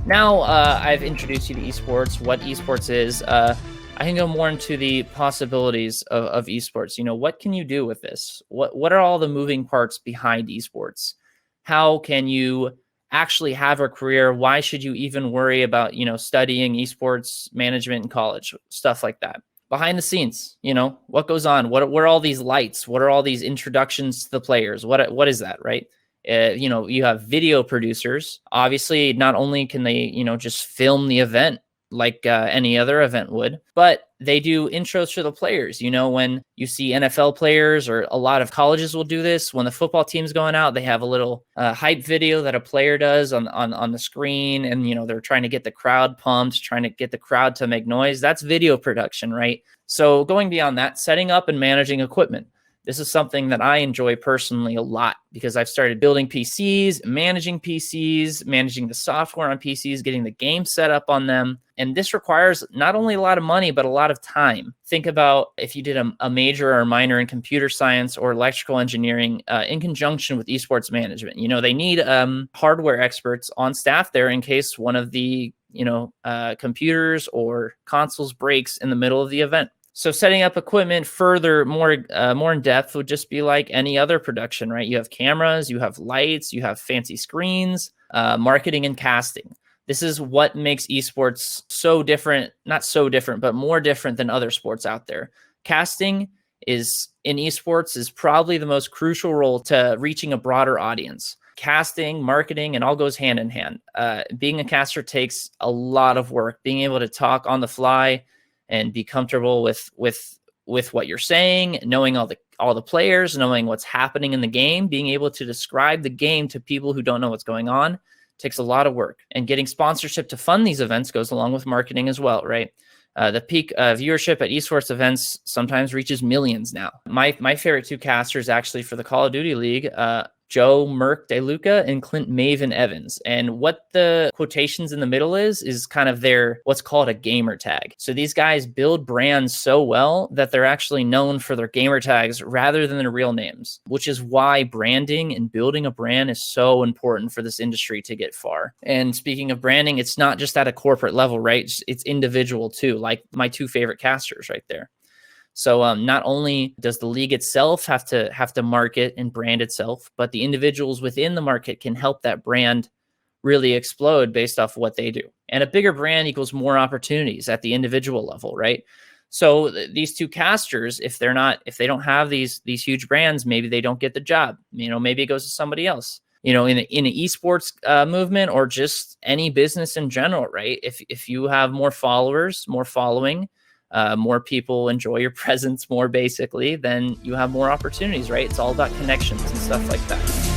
Now I've introduced you to esports, what esports is. I can go more into the possibilities of esports. What can you do with this? What are all the moving parts behind esports? How can you actually have a career? Why should you even worry about, studying esports management in college? Stuff like that. Behind the scenes, what goes on? What are all these lights? What are all these introductions to the players? What is that, right? You have video producers. Obviously, not only can they, just film the event like any other event would, but they do intros for the players. When you see NFL players, or a lot of colleges will do this, when the football team's going out, they have a little hype video that a player does on the screen, and they're trying to get the crowd pumped, trying to get the crowd to make noise. That's video production, right? So going beyond that, setting up and managing equipment. This is something that I enjoy personally a lot, because I've started building PCs, managing the software on PCs, getting the game set up on them. And this requires not only a lot of money, but a lot of time. Think about if you did a major or minor in computer science or electrical engineering in conjunction with esports management. They need hardware experts on staff there in case one of the computers or consoles breaks in the middle of the event. So setting up equipment further, more in depth, would just be like any other production, right? You have cameras, you have lights, you have fancy screens, marketing and casting. This is what makes esports so different, not so different, but more different than other sports out there. Casting in esports is probably the most crucial role to reaching a broader audience. Casting, marketing, and all goes hand in hand. Being a caster takes a lot of work. Being able to talk on the fly and be comfortable with what you're saying, knowing all the players, knowing what's happening in the game, being able to describe the game to people who don't know what's going on, takes a lot of work. And getting sponsorship to fund these events goes along with marketing as well, right? The peak viewership at esports events sometimes reaches millions now. My favorite two casters actually for the Call of Duty League, Joe Merck DeLuca and Clint Maven Evans. And what the quotations in the middle is kind of their what's called a gamer tag. So these guys build brands so well that they're actually known for their gamer tags rather than their real names, which is why branding and building a brand is so important for this industry to get far. And speaking of branding, it's not just at a corporate level, right? It's individual too, like my two favorite casters right there. So not only does the league itself have to market and brand itself, but the individuals within the market can help that brand really explode based off what they do. And a bigger brand equals more opportunities at the individual level, right? So these two casters, if they don't have these huge brands, maybe they don't get the job. Maybe it goes to somebody else. In an esports movement, or just any business in general, right? If you have more followers, more following, more people enjoy your presence more, basically, then you have more opportunities, right? It's all about connections and stuff like that.